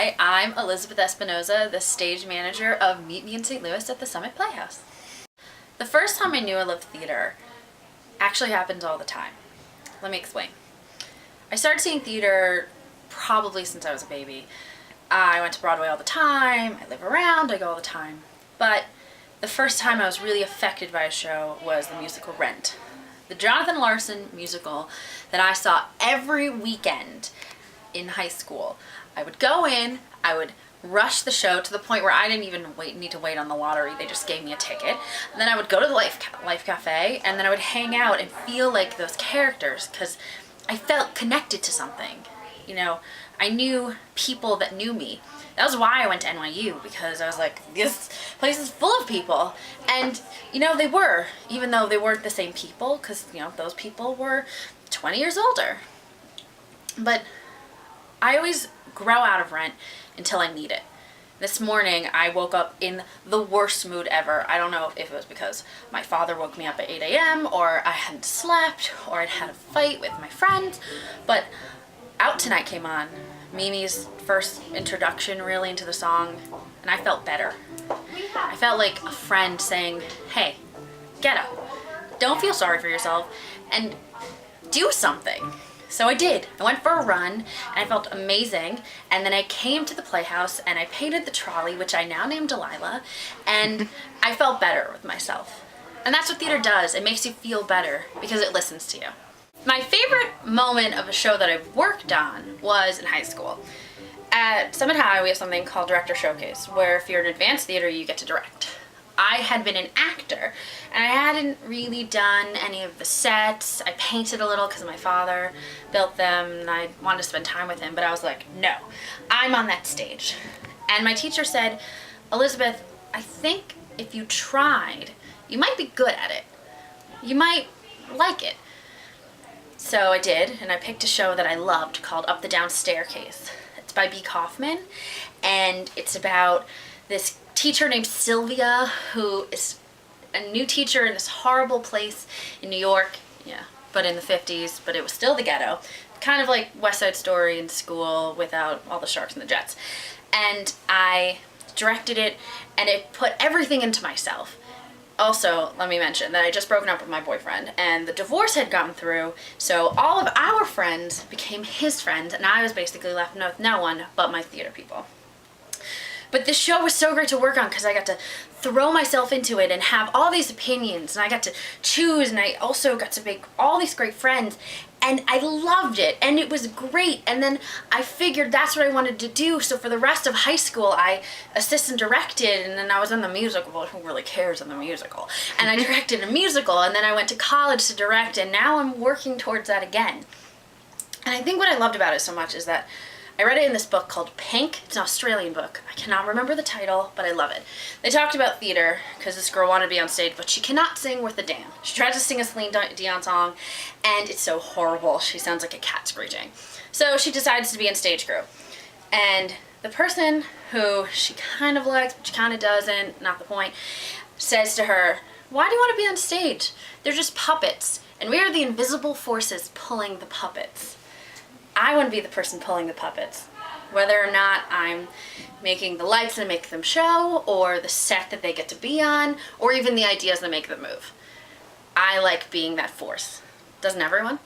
Hi, I'm Elizabeth Espinoza, the stage manager of Meet Me in St. Louis at the Summit Playhouse. The first time I knew I loved theater actually happens all the time. Let me explain. I started seeing theater probably since I was a baby. I went to Broadway all the time, I live around, I go all the time. But the first time I was really affected by a show was the musical Rent. The Jonathan Larson musical that I saw every weekend in high school. I would go in, I would rush the show to the point where I didn't even need to wait on the lottery. They just gave me a ticket. And then I would go to the Life Cafe, and then I would hang out and feel like those characters because I felt connected to something. You know, I knew people that knew me. That was why I went to NYU, because I was like, this place is full of people. And, you know, they were, even though they weren't the same people, because, you know, those people were 20 years older. But I always grow out of Rent until I need it. This morning, I woke up in the worst mood ever. I don't know if it was because my father woke me up at 8 a.m. or I hadn't slept or I'd had a fight with my friends, but Out Tonight came on, Mimi's first introduction really into the song, and I felt better. I felt like a friend saying, hey, get up, don't feel sorry for yourself, and do something. So I did. I went for a run, and I felt amazing, and then I came to the Playhouse, and I painted the trolley, which I now named Delilah, and I felt better with myself. And that's what theater does. It makes you feel better because it listens to you. My favorite moment of a show that I've worked on was in high school. At Summit High, we have something called Director Showcase, where if you're in advanced theater, you get to direct. I had been an actor, and I hadn't really done any of the sets. I painted a little because my father built them, and I wanted to spend time with him, but I was like, no, I'm on that stage. And my teacher said, Elizabeth, I think if you tried, you might be good at it. You might like it. So I did, and I picked a show that I loved called Up the Down Staircase. It's by B. Kaufman, and it's about this teacher named Sylvia who is a new teacher in this horrible place in New York, yeah, but in the 50s, but it was still the ghetto. Kind of like West Side Story in school without all the sharks and the jets. And I directed it, and it put everything into myself. Also, let me mention that I just broken up with my boyfriend, and the divorce had gotten through, so all of our friends became his friends, and I was basically left with no one but my theater people. But this show was so great to work on because I got to throw myself into it and have all these opinions, and I got to choose, and I also got to make all these great friends, and I loved it, and it was great. And then I figured that's what I wanted to do, so for the rest of high school I assistant directed, and then I was in the musical. Well, who really cares in the musical? And I directed a musical, and then I went to college to direct, and now I'm working towards that again. And I think what I loved about it so much is that I read it in this book called Pink. It's an Australian book. I cannot remember the title, but I love it. They talked about theater because this girl wanted to be on stage, but she cannot sing worth a damn. She tried to sing a Celine Dion song, and it's so horrible. She sounds like a cat screeching. So she decides to be in stage crew. And the person who she kind of likes, but she kind of doesn't, not the point, says to her, why do you want to be on stage? They're just puppets, and we are the invisible forces pulling the puppets. I want to be the person pulling the puppets, whether or not I'm making the lights that make them show, or the set that they get to be on, or even the ideas that make them move. I like being that force. Doesn't everyone?